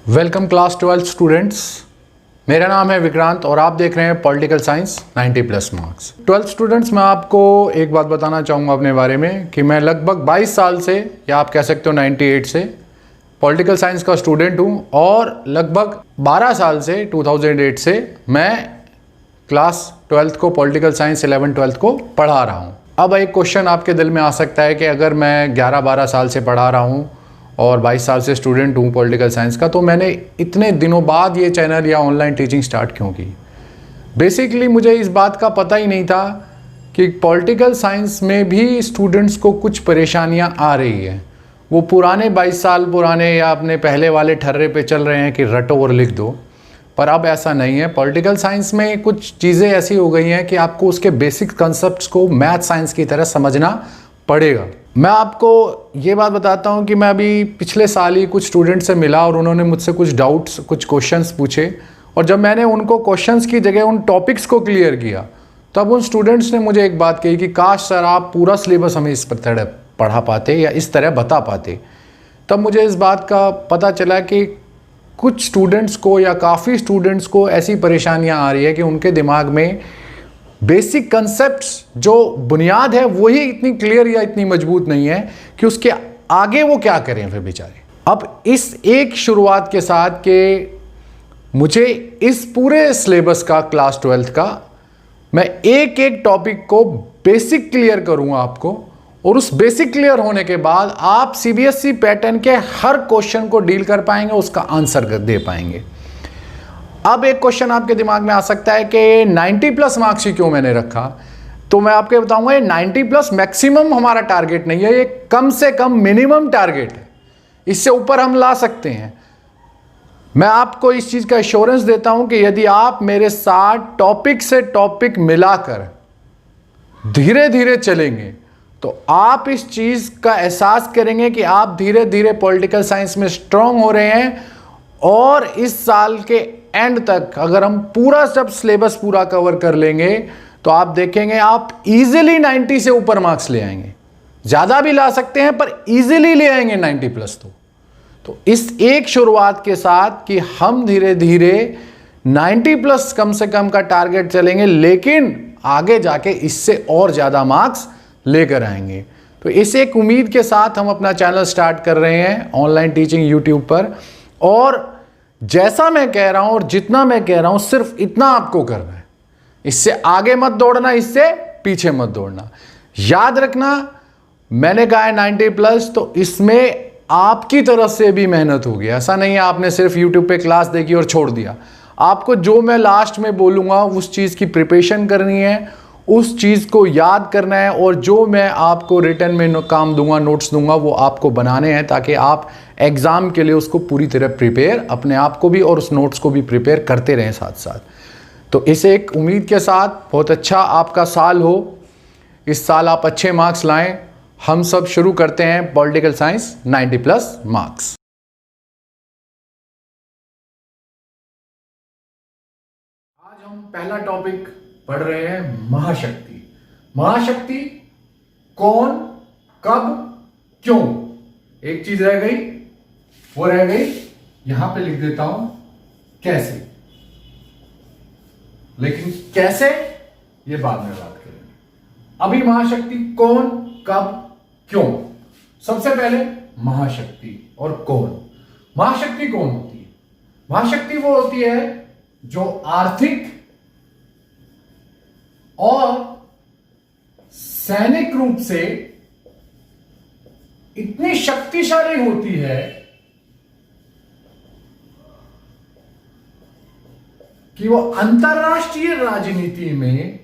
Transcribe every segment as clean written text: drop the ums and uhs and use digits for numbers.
Welcome class 12 students. मेरा नाम है विक्रांत और आप देख रहे हैं political science 90 plus marks. 12 students, मैं आपको एक बात बताना चाहूँगा अपने बारे में कि मैं लगभग 22 साल से, या आप कह सकते हो 98 से पॉलिटिकल साइंस का स्टूडेंट हूँ और लगभग 12 साल से 2008 से मैं क्लास 12th को पॉलिटिकल साइंस 11-12 को पढ़ा रहा हूँ। अब एक क्वेश्चन आपके दिल में आ सकता है कि अगर मैं 11-12 साल से पढ़ा रहा हूँ और 22 साल से स्टूडेंट हूँ पॉलिटिकल साइंस का, तो मैंने इतने दिनों बाद ये चैनल या ऑनलाइन टीचिंग स्टार्ट क्यों की। बेसिकली मुझे इस बात का पता ही नहीं था कि पॉलिटिकल साइंस में भी स्टूडेंट्स को कुछ परेशानियाँ आ रही है। वो पुराने 22 साल पुराने या अपने पहले वाले ठर्रे पे चल रहे हैं कि रटो और लिख दो, पर अब ऐसा नहीं है। पॉलिटिकल साइंस में कुछ चीज़ें ऐसी हो गई हैं कि आपको उसके बेसिक कंसेप्ट्स को मैथ साइंस की तरह समझना पड़ेगा। मैं आपको ये बात बताता हूँ कि मैं अभी पिछले साल ही कुछ स्टूडेंट से मिला और उन्होंने मुझसे कुछ डाउट्स, कुछ क्वेश्चंस पूछे, और जब मैंने उनको क्वेश्चंस की जगह उन टॉपिक्स को क्लियर किया, तब उन स्टूडेंट्स ने मुझे एक बात कही कि काश सर आप पूरा सिलेबस हमें इस तरह पढ़ा पाते या इस तरह बता पाते। तब मुझे इस बात का पता चला कि कुछ स्टूडेंट्स को या काफ़ी स्टूडेंट्स को ऐसी परेशानियां आ रही है कि उनके दिमाग में बेसिक कंसेप्ट्स, जो बुनियाद है, वही इतनी क्लियर या इतनी मजबूत नहीं है कि उसके आगे वो क्या करें फिर बेचारे। अब इस एक शुरुआत के साथ कि मुझे इस पूरे सिलेबस का, क्लास 12th का, मैं एक एक टॉपिक को बेसिक क्लियर करूंगा आपको, और उस बेसिक क्लियर होने के बाद आप सीबीएसई पैटर्न के हर क्वेश्चन को डील कर पाएंगे, उसका आंसर दे पाएंगे। अब एक क्वेश्चन आपके दिमाग में आ सकता है कि 90 प्लस मार्क्स ही क्यों मैंने रखा, तो मैं आपको बताऊंगा ये 90 प्लस मैक्सिमम हमारा टारगेट नहीं है, ये कम से कम मिनिमम टारगेट है। इससे ऊपर हम ला सकते हैं। मैं आपको इस चीज का एश्योरेंस देता हूं कि यदि आप मेरे साथ टॉपिक से टॉपिक मिलाकर धीरे धीरे चलेंगे तो आप इस चीज का एहसास करेंगे कि आप धीरे धीरे पॉलिटिकल साइंस में स्ट्रांग हो रहे हैं, और इस साल के एंड तक अगर हम पूरा सब सिलेबस पूरा कवर कर लेंगे तो आप देखेंगे आप इजीली 90 से ऊपर मार्क्स ले आएंगे। ज्यादा भी ला सकते हैं पर इजीली ले आएंगे 90 प्लस। तो इस एक शुरुआत के साथ कि हम धीरे धीरे 90 प्लस कम से कम का टारगेट चलेंगे, लेकिन आगे जाके इससे और ज्यादा मार्क्स लेकर आएंगे। तो इस एक उम्मीद के साथ हम अपना चैनल स्टार्ट कर रहे हैं ऑनलाइन टीचिंग यूट्यूब पर, और जैसा मैं कह रहा हूं और जितना मैं कह रहा हूं सिर्फ इतना आपको करना है। इससे आगे मत दौड़ना, इससे पीछे मत दौड़ना। याद रखना, मैंने कहा है 90 प्लस, तो इसमें आपकी तरफ से भी मेहनत होगी। ऐसा नहीं है आपने सिर्फ यूट्यूब पे क्लास देखी और छोड़ दिया। आपको जो मैं लास्ट में बोलूंगा उस चीज की प्रिपरेशन करनी है, उस चीज को याद करना है, और जो मैं आपको रिटर्न में काम दूंगा, नोट्स दूंगा, वो आपको बनाने हैं ताकि आप एग्जाम के लिए उसको पूरी तरह प्रिपेयर, अपने आप को भी और उस नोट्स को भी प्रिपेयर करते रहें साथ साथ। तो इस एक उम्मीद के साथ बहुत अच्छा आपका साल हो, इस साल आप अच्छे मार्क्स लाएं। हम सब शुरू करते हैं पॉलिटिकल साइंस 90 प्लस मार्क्स। आज हम पहला टॉपिक पढ़ रहे हैं महाशक्ति। महाशक्ति कौन, कब, क्यों। एक चीज रह गई, वो रह गई, यहां पे लिख देता हूं कैसे, लेकिन कैसे ये बाद में बात करेंगे। अभी महाशक्ति कौन, कब, क्यों। सबसे पहले महाशक्ति और कौन। महाशक्ति कौन होती है? महाशक्ति वो होती है जो आर्थिक और सैनिक रूप से इतनी शक्तिशाली होती है कि वो अंतरराष्ट्रीय राजनीति में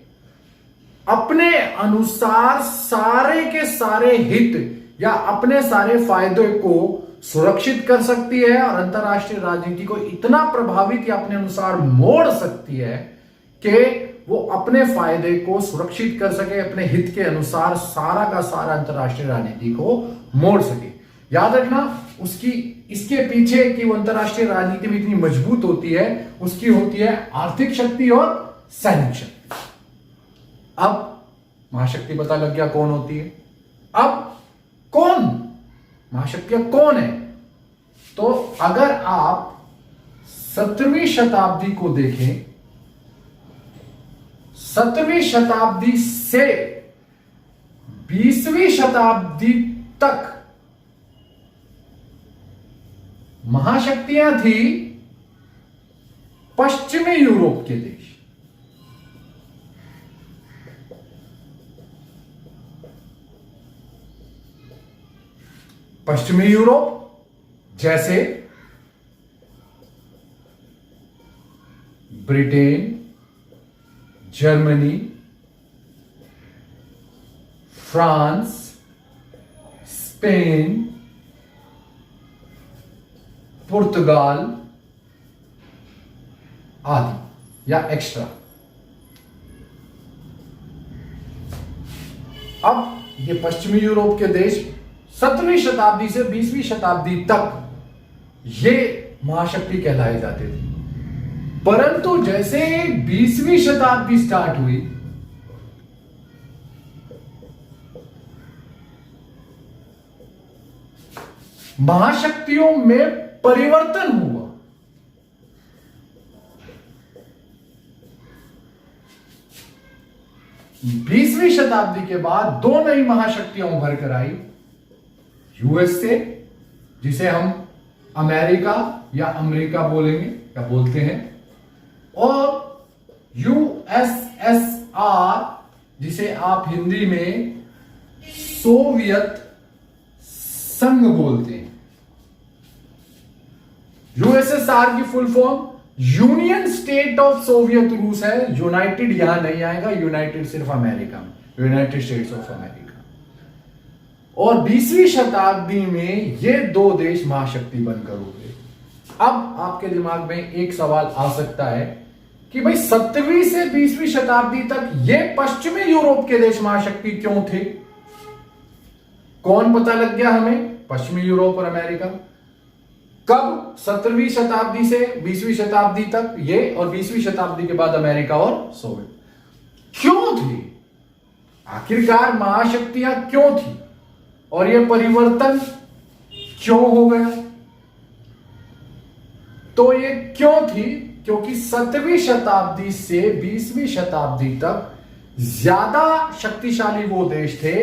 अपने अनुसार सारे के सारे हित या अपने सारे फायदों को सुरक्षित कर सकती है, और अंतरराष्ट्रीय राजनीति को इतना प्रभावित या अपने अनुसार मोड़ सकती है कि वो अपने फायदे को सुरक्षित कर सके, अपने हित के अनुसार सारा का सारा अंतरराष्ट्रीय राजनीति को मोड़ सके। याद रखना, उसकी इसके पीछे कि वो अंतरराष्ट्रीय राजनीति में इतनी मजबूत होती है, उसकी होती है आर्थिक शक्ति और सैनिक शक्ति। अब महाशक्ति पता लग गया कौन होती है। अब कौन महाशक्तियां कौन है? तो अगर आप 17वीं शताब्दी को देखें, 17वीं शताब्दी से 20वीं शताब्दी तक महाशक्तियां थी पश्चिमी यूरोप के देश। पश्चिमी यूरोप जैसे ब्रिटेन, जर्मनी, फ्रांस, स्पेन, पुर्तगाल आदि या एक्स्ट्रा। अब ये पश्चिमी यूरोप के देश 17वीं शताब्दी से 20वीं शताब्दी तक ये महाशक्ति कहलाई जाते थे, परंतु जैसे 20वीं शताब्दी स्टार्ट हुई, महाशक्तियों में परिवर्तन हुआ। बीसवीं शताब्दी के बाद दो नई महाशक्तियां उभर कर आई, यूएसए जिसे हम अमेरिका या अमेरिका बोलेंगे या बोलते हैं, और यूएसएसआर जिसे आप हिंदी में सोवियत संघ बोलते हैं। यूएसएसआर की full form union state of Soviet रूस है। यूनाइटेड यहां नहीं आएगा, यूनाइटेड सिर्फ अमेरिका में, यूनाइटेड स्टेट्स ऑफ अमेरिका। और 20वीं शताब्दी में ये दो देश महाशक्ति बनकर उभरे। अब आपके दिमाग में एक सवाल आ सकता है कि भाई 17वीं से 20वीं शताब्दी तक ये पश्चिमी यूरोप के देश महाशक्ति क्यों थे? कौन पता लग गया हमें? पश्चिमी यूरोप और अमेरिका। कब? 17वीं शताब्दी से 20वीं शताब्दी तक ये, और 20वीं शताब्दी के बाद अमेरिका और सोवियत। क्यों थी? आखिरकार महाशक्तियां क्यों थी और ये परिवर्तन क्यों हो गया? तो ये क्यों थी? क्योंकि 17वीं शताब्दी से 20वीं शताब्दी तक ज्यादा शक्तिशाली वो देश थे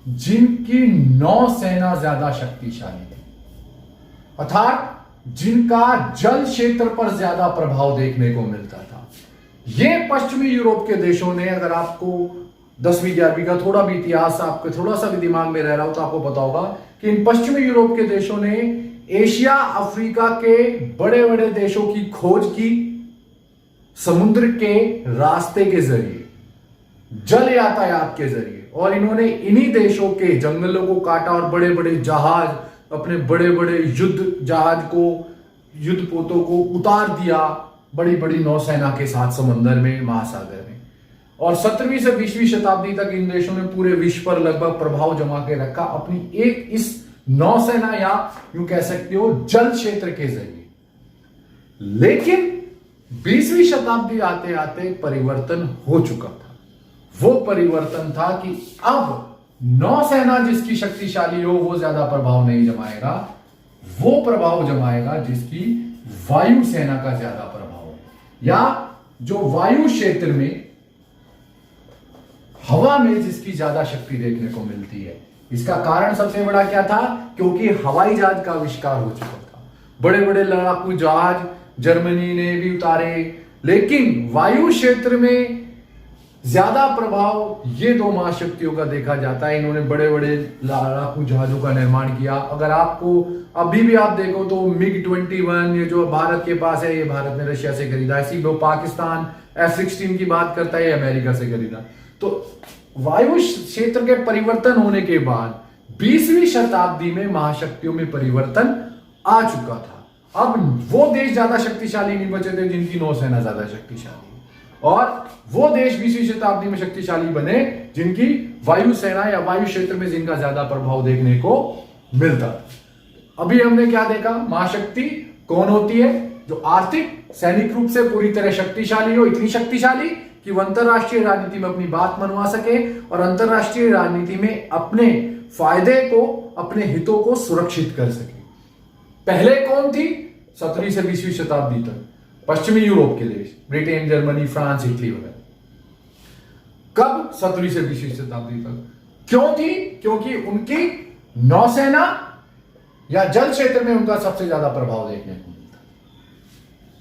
जिनकी नौसेना ज्यादा शक्तिशाली थी, अर्थात जिनका जल क्षेत्र पर ज्यादा प्रभाव देखने को मिलता था। ये पश्चिमी यूरोप के देशों ने, अगर आपको 10वीं 11वीं का थोड़ा भी इतिहास आपके थोड़ा सा भी दिमाग में रह रहा हो तो आपको पता होगा कि इन पश्चिमी यूरोप के देशों ने एशिया अफ्रीका के बड़े बड़े देशों की खोज की, समुद्र के रास्ते के जरिए, जल यातायात के जरिए, और इन्होंने इन्हीं देशों के जंगलों को काटा और बड़े बड़े जहाज, अपने बड़े बड़े युद्ध जहाज को, युद्ध पोतों को उतार दिया बड़ी बड़ी नौसेना के साथ समुद्र में, महासागर में। और 17वीं से 20वीं शताब्दी तक इन देशों ने पूरे विश्व पर लगभग प्रभाव जमा के रखा अपनी एक इस नौसेना या यूं कह सकते हो जल क्षेत्र के जरिए। लेकिन 20वीं शताब्दी आते आते परिवर्तन हो चुका था। वो परिवर्तन था कि अब नौसेना जिसकी शक्तिशाली हो वो ज्यादा प्रभाव नहीं जमाएगा, वो प्रभाव जमाएगा जिसकी वायुसेना का ज्यादा प्रभाव है, या जो वायु क्षेत्र में, हवा में जिसकी ज्यादा शक्ति देखने को मिलती है। इसका कारण सबसे बड़ा क्या था? क्योंकि हवाई जहाज का आविष्कार हो चुका था, बड़े बड़े लड़ाकू जहाज जर्मनी ने भी उतारे, लेकिन वायु क्षेत्र में ज्यादा प्रभाव ये दो महाशक्तियों का देखा जाता है। इन्होंने बड़े बड़े लड़ाकू जहाजों का निर्माण किया। अगर आपको अभी भी आप देखो तो MiG-21 ये जो भारत के पास है, ये भारत ने रशिया से खरीदा। इसी वो पाकिस्तान F-16 की बात करता है, ये अमेरिका से खरीदा। तो वायु क्षेत्र के परिवर्तन होने के बाद 20वीं शताब्दी में महाशक्तियों में परिवर्तन आ चुका था। अब वो देश ज्यादा शक्तिशाली नहीं बचे थे जिनकी नौसेना ज्यादा शक्तिशाली, और वो देश 20वीं शताब्दी में शक्तिशाली बने जिनकी वायुसेना या वायु क्षेत्र में जिनका ज्यादा प्रभाव देखने को मिलता था। अभी हमने क्या देखा? महाशक्ति कौन होती है? जो आर्थिक सैनिक रूप से पूरी तरह शक्तिशाली हो, इतनी शक्तिशाली कि वो अंतरराष्ट्रीय राजनीति में अपनी बात मनवा सके और अंतरराष्ट्रीय राजनीति में अपने फायदे को, अपने हितों को सुरक्षित कर सके। पहले कौन थी? 17वीं से 20वीं शताब्दी तक पश्चिमी यूरोप के देश, ब्रिटेन, जर्मनी, फ्रांस, इटली वगैरह। कब? 17वीं से 20वीं शताब्दी तक। क्यों थी? क्योंकि उनकी नौसेना या जल क्षेत्र में उनका सबसे ज्यादा प्रभाव देखने को मिलता।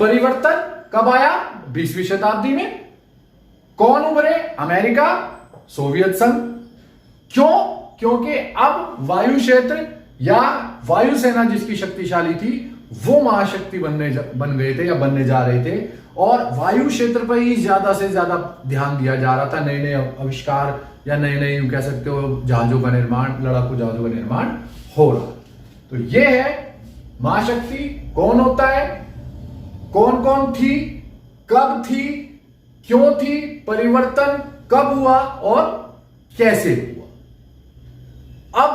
परिवर्तन कब आया? 20वीं शताब्दी में। कौन उभरे? अमेरिका, सोवियत संघ। क्यों? क्योंकि अब वायु क्षेत्र या वायुसेना जिसकी शक्तिशाली थी वो महाशक्ति बन गए थे या बनने जा रहे थे, और वायु क्षेत्र पर ही ज्यादा से ज्यादा ध्यान दिया जा रहा था। नए नए आविष्कार या नए नए यूं कह सकते हो जहाजों का निर्माण, लड़ाकू जहाजों का निर्माण हो रहा। तो ये है महाशक्ति कौन होता है, कौन कौन थी, कब थी, क्यों थी, परिवर्तन कब हुआ और कैसे हुआ। अब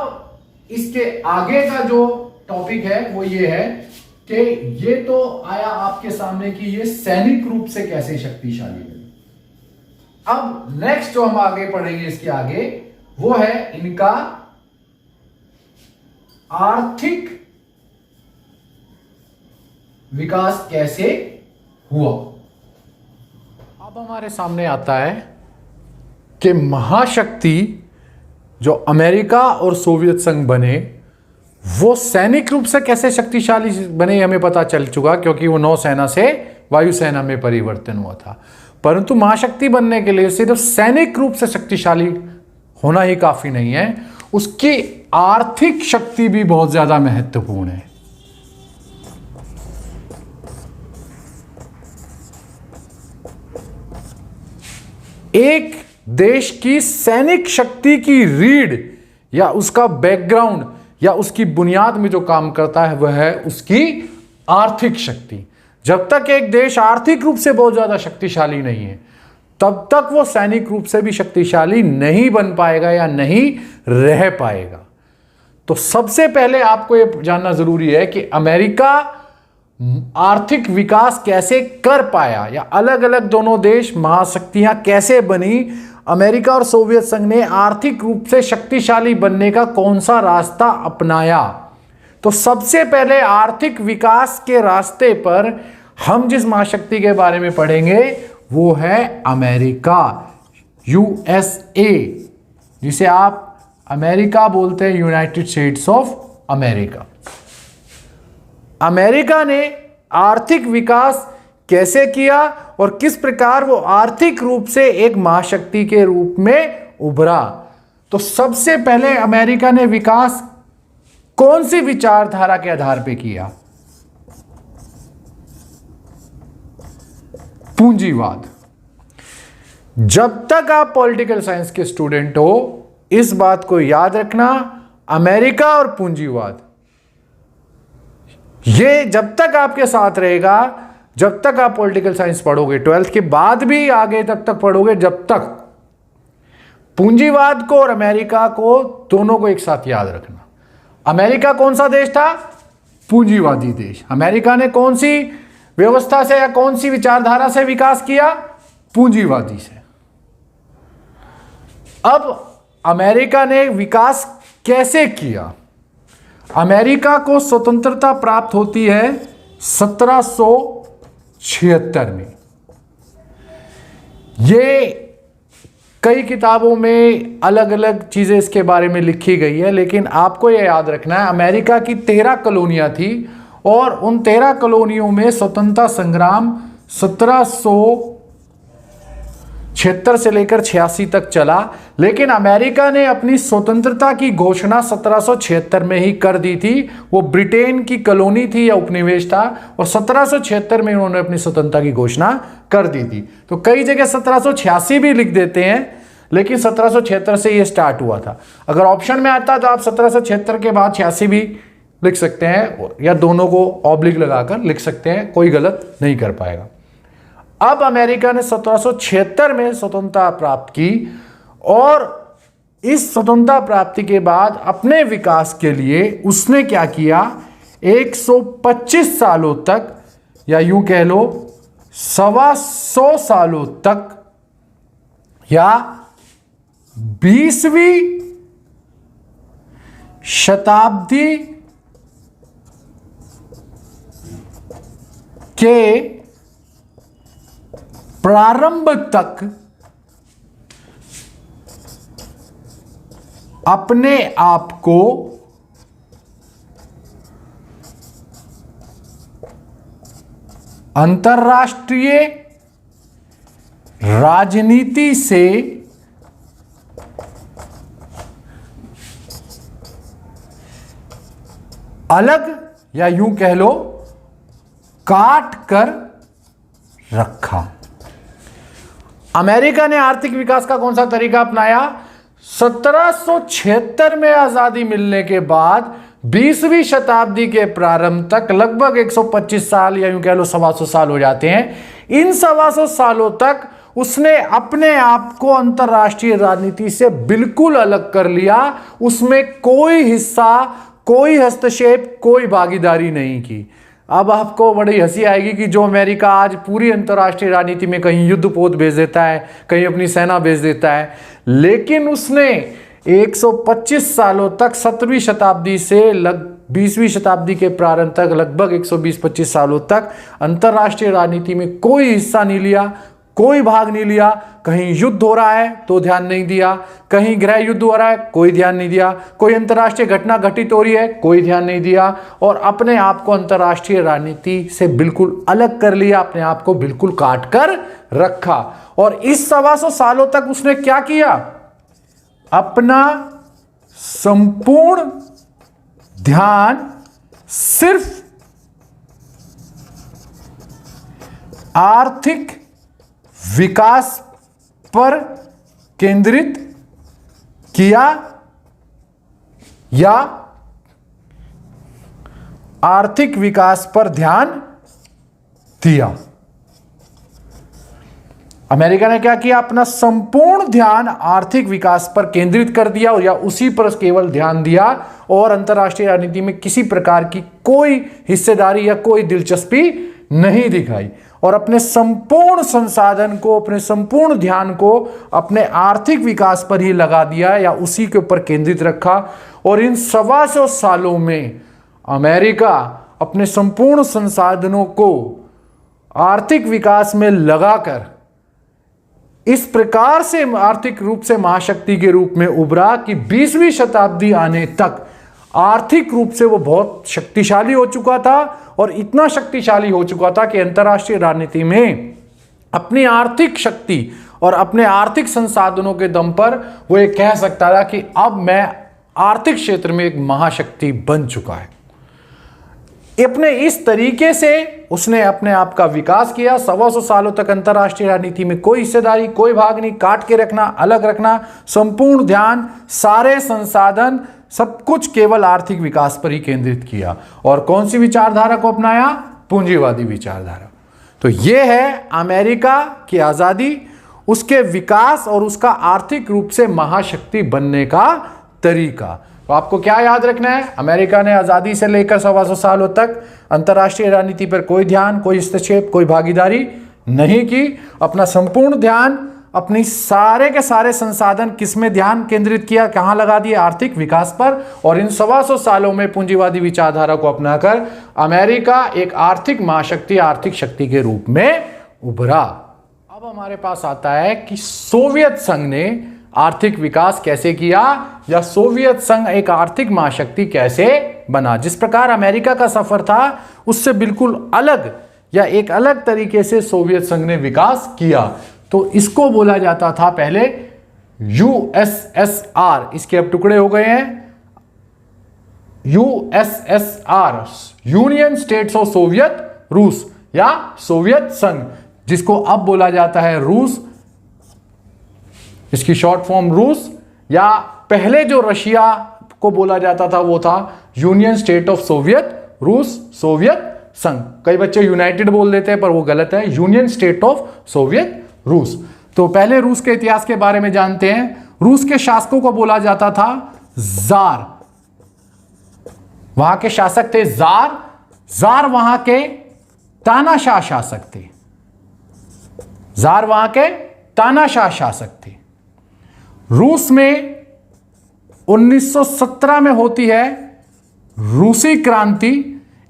इसके आगे का जो टॉपिक है वो ये है कि ये तो आया आपके सामने कि ये सैनिक रूप से कैसे शक्तिशाली है। अब नेक्स्ट जो हम आगे पढ़ेंगे इसके आगे वो है इनका आर्थिक विकास कैसे हुआ। अब हमारे सामने आता है कि महाशक्ति जो अमेरिका और सोवियत संघ बने वो सैनिक रूप से कैसे शक्तिशाली बने हमें पता चल चुका, क्योंकि वो नौसेना से वायुसेना में परिवर्तन हुआ था। परंतु महाशक्ति बनने के लिए सिर्फ सैनिक रूप से शक्तिशाली होना ही काफी नहीं है, उसकी आर्थिक शक्ति भी बहुत ज्यादा महत्वपूर्ण है। एक देश की सैनिक शक्ति की रीढ़ या उसका बैकग्राउंड या उसकी बुनियाद में जो काम करता है वह है उसकी आर्थिक शक्ति। जब तक एक देश आर्थिक रूप से बहुत ज्यादा शक्तिशाली नहीं है तब तक वो सैनिक रूप से भी शक्तिशाली नहीं बन पाएगा या नहीं रह पाएगा। तो सबसे पहले आपको यह जानना जरूरी है कि अमेरिका आर्थिक विकास कैसे कर पाया, या अलग अलग दोनों देश महाशक्तियां कैसे बनी, अमेरिका और सोवियत संघ ने आर्थिक रूप से शक्तिशाली बनने का कौन सा रास्ता अपनाया। तो सबसे पहले आर्थिक विकास के रास्ते पर हम जिस महाशक्ति के बारे में पढ़ेंगे वो है अमेरिका, यूएसए, जिसे आप अमेरिका बोलते हैं, United states of America. America ने आर्थिक विकास कैसे किया और किस प्रकार वो आर्थिक रूप से एक महाशक्ति के रूप में उभरा। तो सबसे पहले अमेरिका ने विकास कौन सी विचारधारा के आधार पर किया? पूंजीवाद। जब तक आप पॉलिटिकल साइंस के स्टूडेंट हो इस बात को याद रखना, अमेरिका और पूंजीवाद ये जब तक आपके साथ रहेगा, जब तक आप पॉलिटिकल साइंस पढ़ोगे, 12th के बाद भी आगे तब तक पढ़ोगे, जब तक पूंजीवाद को और अमेरिका को दोनों को एक साथ याद रखना। अमेरिका कौन सा देश था? पूंजीवादी देश। अमेरिका ने कौन सी व्यवस्था से या कौन सी विचारधारा से विकास किया? पूंजीवादी से। अब अमेरिका ने विकास कैसे किया? अमेरिका को स्वतंत्रता प्राप्त होती है 1776 में। ये कई किताबों में अलग अलग चीजें इसके बारे में लिखी गई है, लेकिन आपको यह याद रखना है अमेरिका की 13 कॉलोनियां थी और उन 13 कॉलोनियों में स्वतंत्रता संग्राम 1776 से लेकर 86 तक चला, लेकिन अमेरिका ने अपनी स्वतंत्रता की घोषणा 1776 में ही कर दी थी। वो ब्रिटेन की कॉलोनी थी या उपनिवेश था और 1776 में उन्होंने अपनी स्वतंत्रता की घोषणा कर दी थी। तो कई जगह 1786 भी लिख देते हैं, लेकिन 1776 से ये स्टार्ट हुआ था। अगर ऑप्शन में आता तो आप 1776 के बाद 86 भी लिख सकते हैं या दोनों को ऑब्लिक लगाकर लिख सकते हैं, कोई गलत नहीं कर पाएगा। अब अमेरिका ने 1776 में स्वतंत्रता प्राप्त की और इस स्वतंत्रता प्राप्ति के बाद अपने विकास के लिए उसने क्या किया? 125 सालों तक या यूं कह लो 125 सालों तक या 20वीं शताब्दी के प्रारंभ तक अपने आप को अंतर्राष्ट्रीय राजनीति से अलग या यूं कह लो काट कर रखा। अमेरिका ने आर्थिक विकास का कौन सा तरीका अपनाया? 1776 में आजादी मिलने के बाद 20वीं शताब्दी के प्रारंभ तक लगभग 125 साल या यूं कह लो 125 साल हो जाते हैं। इन 125 सालों तक उसने अपने आप को अंतर्राष्ट्रीय राजनीति से बिल्कुल अलग कर लिया। उसमें कोई हिस्सा, कोई हस्तक्षेप, कोई भागीदारी नहीं की। अब आपको बड़ी हंसी आएगी कि जो अमेरिका आज पूरी अंतर्राष्ट्रीय राजनीति में कहीं युद्धपोत भेज देता है, कहीं अपनी सेना भेज देता है, लेकिन उसने 125 सालों तक 17वीं शताब्दी से 20वीं शताब्दी के प्रारंभ तक लगभग 120-25 सालों तक अंतर्राष्ट्रीय राजनीति में कोई हिस्सा नहीं लिया, कोई भाग नहीं लिया। कहीं युद्ध हो रहा है तो ध्यान नहीं दिया, कहीं गृह युद्ध हो रहा है कोई ध्यान नहीं दिया, कोई अंतर्राष्ट्रीय घटना घटित हो रही है कोई ध्यान नहीं दिया, और अपने आप को अंतर्राष्ट्रीय राजनीति से बिल्कुल अलग कर लिया, अपने आप को बिल्कुल काट कर रखा। और इस 125 सालों तक उसने क्या किया? अपना संपूर्ण ध्यान सिर्फ आर्थिक विकास पर केंद्रित किया या आर्थिक विकास पर ध्यान दिया। अमेरिका ने क्या किया? अपना संपूर्ण ध्यान आर्थिक विकास पर केंद्रित कर दिया या उसी पर केवल ध्यान दिया, और अंतर्राष्ट्रीय राजनीति में किसी प्रकार की कोई हिस्सेदारी या कोई दिलचस्पी नहीं दिखाई, और अपने संपूर्ण संसाधन को, अपने संपूर्ण ध्यान को अपने आर्थिक विकास पर ही लगा दिया या उसी के ऊपर केंद्रित रखा। और इन 125 सालों में अमेरिका अपने संपूर्ण संसाधनों को आर्थिक विकास में लगाकर इस प्रकार से आर्थिक रूप से महाशक्ति के रूप में उभरा कि 20वीं शताब्दी आने तक आर्थिक रूप से वो बहुत शक्तिशाली हो चुका था, और इतना शक्तिशाली हो चुका था कि अंतर्राष्ट्रीय राजनीति में अपनी आर्थिक शक्ति और अपने आर्थिक संसाधनों के दम पर वो ये कह सकता था कि अब मैं आर्थिक क्षेत्र में एक महाशक्ति बन चुका है। अपने इस तरीके से उसने अपने आप का विकास किया। 125 सालों तक अंतर्राष्ट्रीय राजनीति में कोई हिस्सेदारी, कोई भाग नहीं, काट के रखना, अलग रखना, संपूर्ण ध्यान, सारे संसाधन, सब कुछ केवल आर्थिक विकास पर ही केंद्रित किया। और कौन सी विचारधारा को अपनाया? पूंजीवादी विचारधारा। तो यह है अमेरिका की आजादी, उसके विकास और उसका आर्थिक रूप से महाशक्ति बनने का तरीका। तो आपको क्या याद रखना है? अमेरिका ने आजादी से लेकर 125 सालों तक अंतर्राष्ट्रीय राजनीति पर कोई ध्यान, कोई हस्तक्षेप, कोई भागीदारी नहीं की। अपना संपूर्ण ध्यान, अपनी सारे के सारे संसाधन किसमें ध्यान केंद्रित किया, कहां लगा दिए? आर्थिक विकास पर। और इन 125 सालों में पूंजीवादी विचारधारा को अपनाकर अमेरिका एक आर्थिक महाशक्ति, आर्थिक शक्ति के रूप में उभरा। अब हमारे पास आता है कि सोवियत संघ ने आर्थिक विकास कैसे किया, या सोवियत संघ एक आर्थिक महाशक्ति कैसे बना। जिस प्रकार अमेरिका का सफर था उससे बिल्कुल अलग या एक अलग तरीके से सोवियत संघ ने विकास किया। तो इसको बोला जाता था पहले यूएसएसआर, इसके अब टुकड़े हो गए हैं USSR, union states of Soviet रूस या सोवियत संघ, जिसको अब बोला जाता है रूस, इसकी शॉर्ट फॉर्म रूस, या पहले जो रशिया को बोला जाता था वो था यूनियन स्टेट ऑफ सोवियत रूस, सोवियत संघ। कई बच्चे यूनाइटेड बोल देते हैं पर वो गलत है, यूनियन स्टेट ऑफ सोवियत रूस। तो पहले रूस के इतिहास के बारे में जानते हैं। रूस के शासकों को बोला जाता था जार, वहां के शासक थे जार। जार वहां के तानाशाह शासक थे, जार वहां के तानाशाह शासक थे। रूस में 1917 में होती है रूसी क्रांति।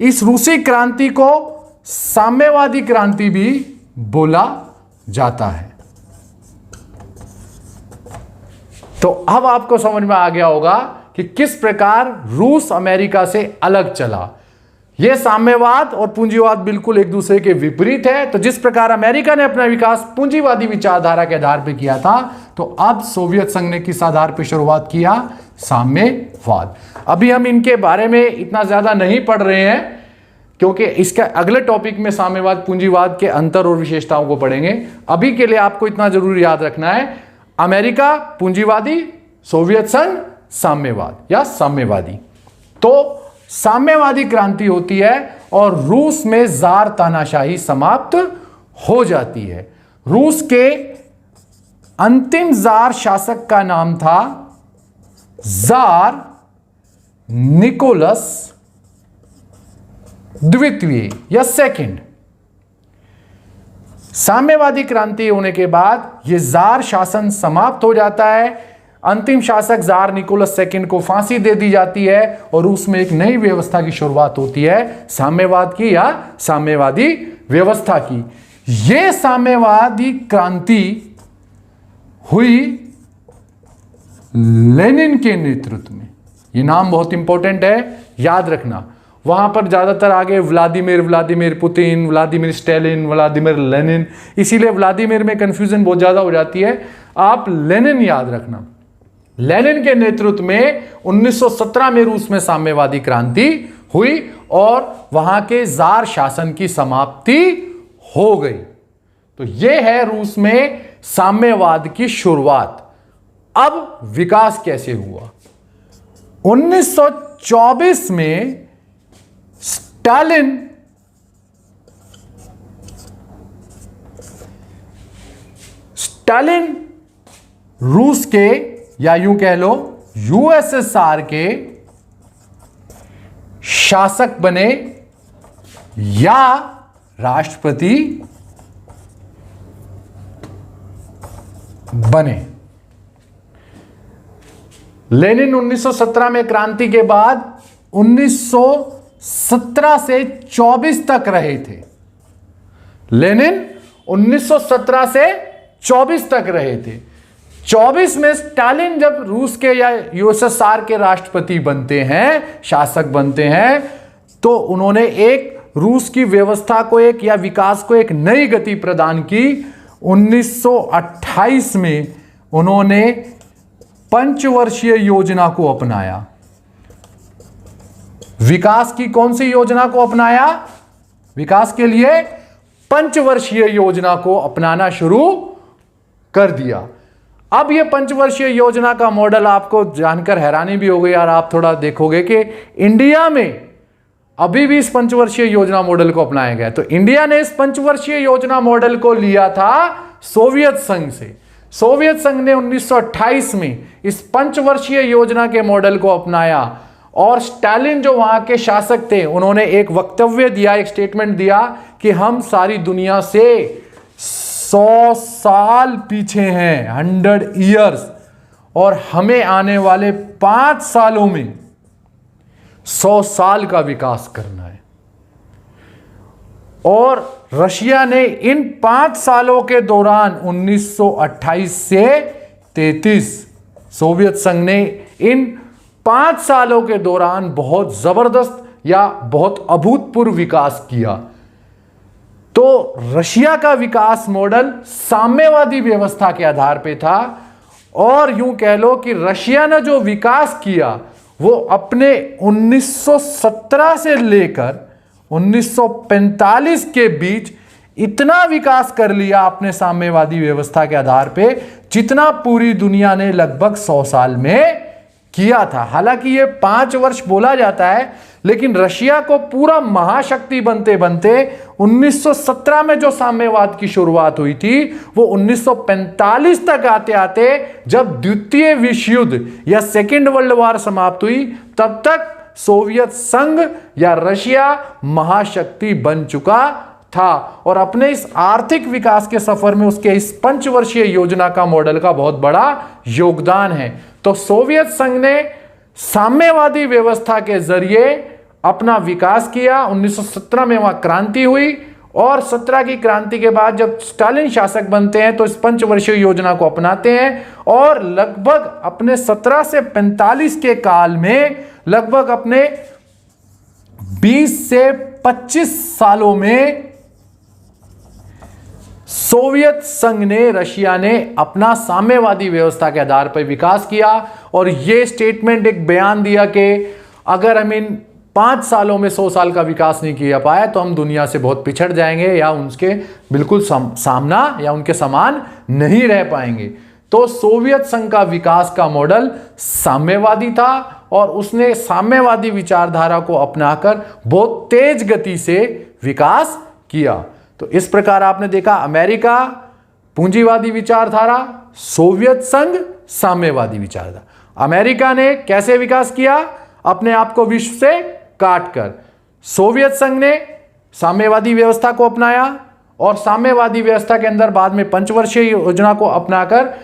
इस रूसी क्रांति को साम्यवादी क्रांति भी बोला जाता है। तो अब आपको समझ में आ गया होगा कि किस प्रकार रूस अमेरिका से अलग चला। यह साम्यवाद और पूंजीवाद बिल्कुल एक दूसरे के विपरीत है। तो जिस प्रकार अमेरिका ने अपना विकास पूंजीवादी विचारधारा के आधार पर किया था, तो अब सोवियत संघ ने किस आधार पर शुरुआत किया? साम्यवाद। अभी हम इनके बारे में इतना ज्यादा नहीं पढ़ रहे हैं, क्योंकि इसका अगले टॉपिक में साम्यवाद पूंजीवाद के अंतर और विशेषताओं को पढ़ेंगे। अभी के लिए आपको इतना जरूर याद रखना है, अमेरिका पूंजीवादी, सोवियत संघ साम्यवाद या साम्यवादी। तो साम्यवादी क्रांति होती है और रूस में जार तानाशाही समाप्त हो जाती है। रूस के अंतिम जार शासक का नाम था जार निकोलस द्वितीय या सेकंड। साम्यवादी क्रांति होने के बाद यह जार शासन समाप्त हो जाता है। अंतिम शासक जार निकोलस सेकंड को फांसी दे दी जाती है और उसमें एक नई व्यवस्था की शुरुआत होती है, साम्यवाद की या साम्यवादी व्यवस्था की। यह साम्यवादी क्रांति हुई लेनिन के नेतृत्व में। यह नाम बहुत इंपॉर्टेंट है, याद रखना। वहां पर ज्यादातर आगे Vladimir Putin, Vladimir Stalin, Vladimir Lenin, इसीलिए व्लादिमीर में कंफ्यूजन बहुत ज्यादा हो जाती है। आप लेनिन याद रखना। लेनिन के नेतृत्व में 1917 में रूस में साम्यवादी क्रांति हुई और वहां के जार शासन की समाप्ति हो गई। तो यह है रूस में साम्यवाद की शुरुआत। अब विकास कैसे हुआ? 1924 में स्टालिन रूस के या यूं कह लो यूएसएसआर के शासक बने या राष्ट्रपति बने। लेनिन 1917 में क्रांति के बाद 1917 से 24 तक रहे थे। लेनिन 1917 से 24 तक रहे थे। 24 में स्टालिन जब रूस के या यूएसएसआर के राष्ट्रपति बनते हैं, शासक बनते हैं, तो उन्होंने एक रूस की व्यवस्था को एक या विकास को एक नई गति प्रदान की। 1928 में उन्होंने पंचवर्षीय योजना को अपनाया। विकास की कौन सी योजना को अपनाया? विकास के लिए पंचवर्षीय योजना को अपनाना शुरू कर दिया। अब यह पंचवर्षीय योजना का मॉडल आपको जानकर हैरानी भी हो गई यार। आप थोड़ा देखोगे कि इंडिया में अभी भी इस पंचवर्षीय योजना मॉडल को अपनाया गया। तो इंडिया ने इस पंचवर्षीय योजना मॉडल को लिया था सोवियत संघ से। सोवियत संघ ने 1928 में इस पंचवर्षीय योजना के मॉडल को अपनाया और स्टालिन जो वहां के शासक थे, उन्होंने एक वक्तव्य दिया, एक स्टेटमेंट दिया कि हम सारी दुनिया से 100 साल पीछे हैं, 100 ईयर्स, और हमें आने वाले 5 सालों में 100 साल का विकास करना है। और रशिया ने इन 5 सालों के दौरान 1928 से 33, सोवियत संघ ने इन 5 सालों के दौरान बहुत जबरदस्त या बहुत अभूतपूर्व विकास किया। तो रशिया का विकास मॉडल साम्यवादी व्यवस्था के आधार पर था। और यूं कह लो कि रशिया ने जो विकास किया वो अपने 1917 से लेकर 1945 के बीच इतना विकास कर लिया अपने साम्यवादी व्यवस्था के आधार पे, जितना पूरी दुनिया ने लगभग 100 साल में किया था। हालांकि ये 5 वर्ष बोला जाता है, लेकिन रशिया को पूरा महाशक्ति बनते बनते 1917 में जो साम्यवाद की शुरुआत हुई थी वो 1945 तक आते आते, जब द्वितीय विश्व युद्ध या सेकेंड वर्ल्ड वॉर समाप्त हुई, तब तक सोवियत संघ या रशिया महाशक्ति बन चुका था। और अपने इस आर्थिक विकास के सफर में उसके इस पंचवर्षीय योजना का मॉडल का बहुत बड़ा योगदान है। तो सोवियत संघ ने साम्यवादी व्यवस्था के जरिए अपना विकास किया। 1917 में वहां क्रांति हुई और 17 की क्रांति के बाद जब स्टालिन शासक बनते हैं तो इस पंचवर्षीय योजना को अपनाते हैं और लगभग अपने 17 से 45 के काल में लगभग अपने 20 से 25 सालों में सोवियत संघ ने, रशिया ने अपना साम्यवादी व्यवस्था के आधार पर विकास किया और यह स्टेटमेंट, एक बयान दिया कि अगर हम इन 5 सालों में 100 साल का विकास नहीं किया पाए तो हम दुनिया से बहुत पिछड़ जाएंगे या उनके बिल्कुल सामना या उनके समान नहीं रह पाएंगे। तो सोवियत संघ का विकास का मॉडल साम्यवादी था और उसने साम्यवादी विचारधारा को अपनाकर बहुत तेज गति से विकास किया। तो इस प्रकार आपने देखा, अमेरिका पूंजीवादी विचारधारा, सोवियत संघ साम्यवादी विचारधारा। अमेरिका ने कैसे विकास किया? अपने आप को विश्व से काटकर। सोवियत संघ ने साम्यवादी व्यवस्था को अपनाया और साम्यवादी व्यवस्था के अंदर बाद में पंचवर्षीय योजना को अपनाकर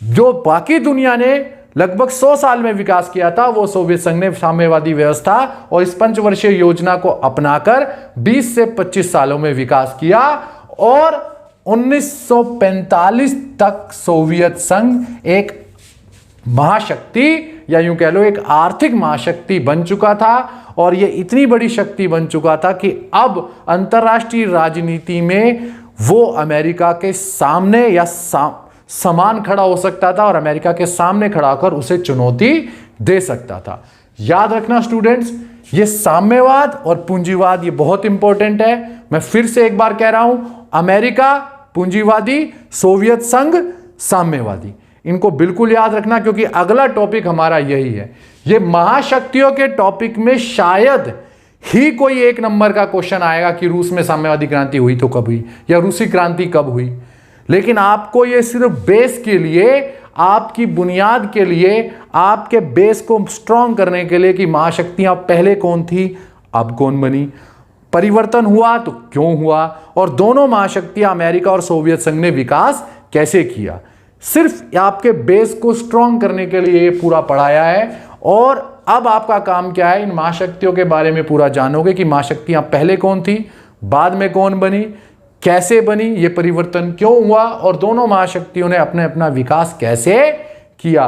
जो बाकी दुनिया ने लगभग 100 साल में विकास किया था, वो सोवियत संघ ने साम्यवादी व्यवस्था और इस पंचवर्षीय योजना को अपनाकर 20 से 25 सालों में विकास किया और 1945 तक सोवियत संघ एक महाशक्ति या यूं कह लो एक आर्थिक महाशक्ति बन चुका था और यह इतनी बड़ी शक्ति बन चुका था कि अब अंतर्राष्ट्रीय राजनीति में वो अमेरिका के सामने या समान खड़ा हो सकता था और अमेरिका के सामने खड़ा होकर उसे चुनौती दे सकता था। याद रखना स्टूडेंट्स, ये साम्यवाद और पूंजीवाद ये बहुत इंपॉर्टेंट है। मैं फिर से एक बार कह रहा हूं, अमेरिका पूंजीवादी, सोवियत संघ साम्यवादी। इनको बिल्कुल याद रखना क्योंकि अगला टॉपिक हमारा यही है। ये महाशक्तियों के टॉपिक में शायद ही कोई 1 नंबर का क्वेश्चन आएगा कि रूस में साम्यवादी क्रांति हुई तो कब हुई या रूसी क्रांति कब हुई, लेकिन आपको ये सिर्फ बेस के लिए, आपकी बुनियाद के लिए, आपके बेस को स्ट्रांग करने के लिए कि महाशक्तियां पहले कौन थी, अब कौन बनी, परिवर्तन हुआ तो क्यों हुआ और दोनों महाशक्तियां अमेरिका और सोवियत संघ ने विकास कैसे किया, सिर्फ आपके बेस को स्ट्रांग करने के लिए ये पूरा पढ़ाया है। और अब आपका काम क्या है, इन महाशक्तियों के बारे में पूरा जानोगे कि महाशक्तियां पहले कौन थी, बाद में कौन बनी, कैसे बनी, ये परिवर्तन क्यों हुआ और दोनों महाशक्तियों ने अपने अपना विकास कैसे किया।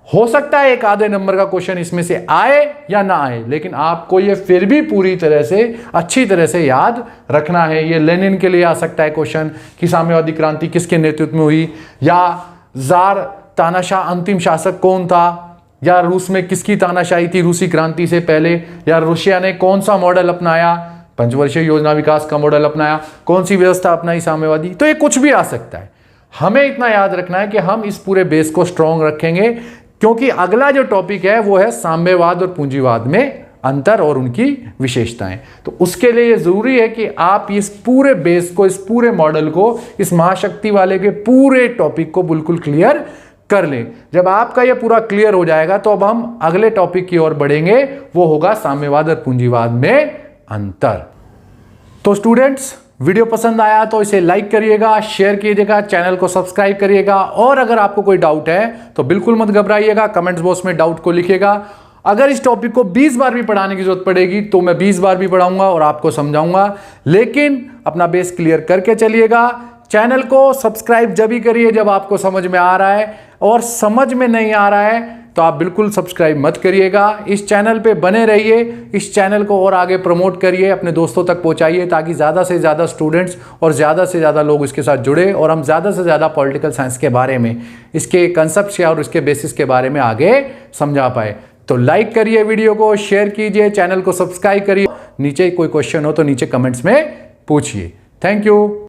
हो सकता है 1 आधे नंबर का क्वेश्चन इसमें से आए या ना आए, लेकिन आपको ये फिर भी पूरी तरह से अच्छी तरह से याद रखना है। ये लेनिन के लिए आ सकता है क्वेश्चन कि साम्यवादी क्रांति किसके नेतृत्व में हुई, या जार तानाशाह अंतिम शासक कौन था, या रूस में किसकी तानाशाही थी रूसी क्रांति से पहले, या रशिया ने कौन सा मॉडल अपनाया, पंचवर्षीय योजना विकास का मॉडल अपनाया, कौन सी व्यवस्था अपनाई साम्यवादी। तो ये कुछ भी आ सकता है। हमें इतना याद रखना है कि हम इस पूरे बेस को स्ट्रांग रखेंगे क्योंकि अगला जो टॉपिक है वो है साम्यवाद और पूंजीवाद में अंतर और उनकी विशेषताएं। तो उसके लिए ये जरूरी है कि आप इस पूरे बेस को, इस पूरे मॉडल को, इस महाशक्ति वाले के पूरे टॉपिक को बिल्कुल क्लियर कर लें। जब आपका ये पूरा क्लियर हो जाएगा तो अब हम अगले टॉपिक की ओर बढ़ेंगे, वो होगा साम्यवाद और पूंजीवाद में अंतर। तो स्टूडेंट्स, वीडियो पसंद आया तो इसे लाइक करिएगा, शेयर कीजिएगा, चैनल को सब्सक्राइब करिएगा और अगर आपको कोई डाउट है तो बिल्कुल मत घबराइएगा, कमेंट्स बॉक्स में डाउट को लिखिएगा। अगर इस टॉपिक को 20 बार भी पढ़ाने की जरूरत पड़ेगी तो मैं 20 बार भी पढ़ाऊंगा और आपको समझाऊंगा, लेकिन अपना बेस क्लियर करके चलिएगा। चैनल को सब्सक्राइब जब भी करिए जब आपको समझ में आ रहा है, और समझ में नहीं आ रहा है तो आप बिल्कुल सब्सक्राइब मत करिएगा। इस चैनल पे बने रहिए, इस चैनल को और आगे प्रमोट करिए, अपने दोस्तों तक पहुंचाइए ताकि ज़्यादा से ज़्यादा स्टूडेंट्स और ज़्यादा से ज़्यादा लोग इसके साथ जुड़े और हम ज़्यादा से ज़्यादा पॉलिटिकल साइंस के बारे में, इसके कंसेप्ट और इसके बेसिस के बारे में आगे समझा पाए। तो लाइक करिए वीडियो को, शेयर कीजिए, चैनल को सब्सक्राइब करिए। नीचे कोई क्वेश्चन हो तो नीचे कमेंट्स में पूछिए। Thank you.